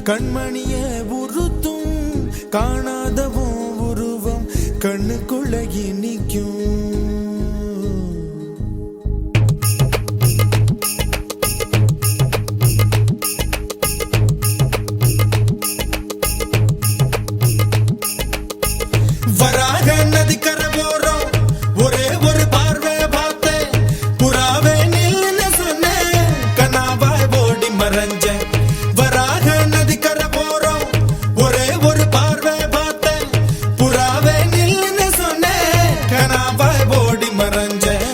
கண்மணிய உறுத்தும் காணாதவும் உருவம் கண்ணுக்குள்ள நிற்கும். வராக நதிக்கர போறோம் ஒரே ஒரு பார்வை பார்த்தேன் புறாவே நில்லுன்னு சொன்னேன் கனாவாய் ஓடி மறைஞ்சேன். வராக நதிக்கர போறோம் ஒரே ஒரு பார்வை பார்த்தேன் புறாவே நில்லுன்னு சொன்னேன் கனாவாய் ஓடி மறைஞ்சேன்.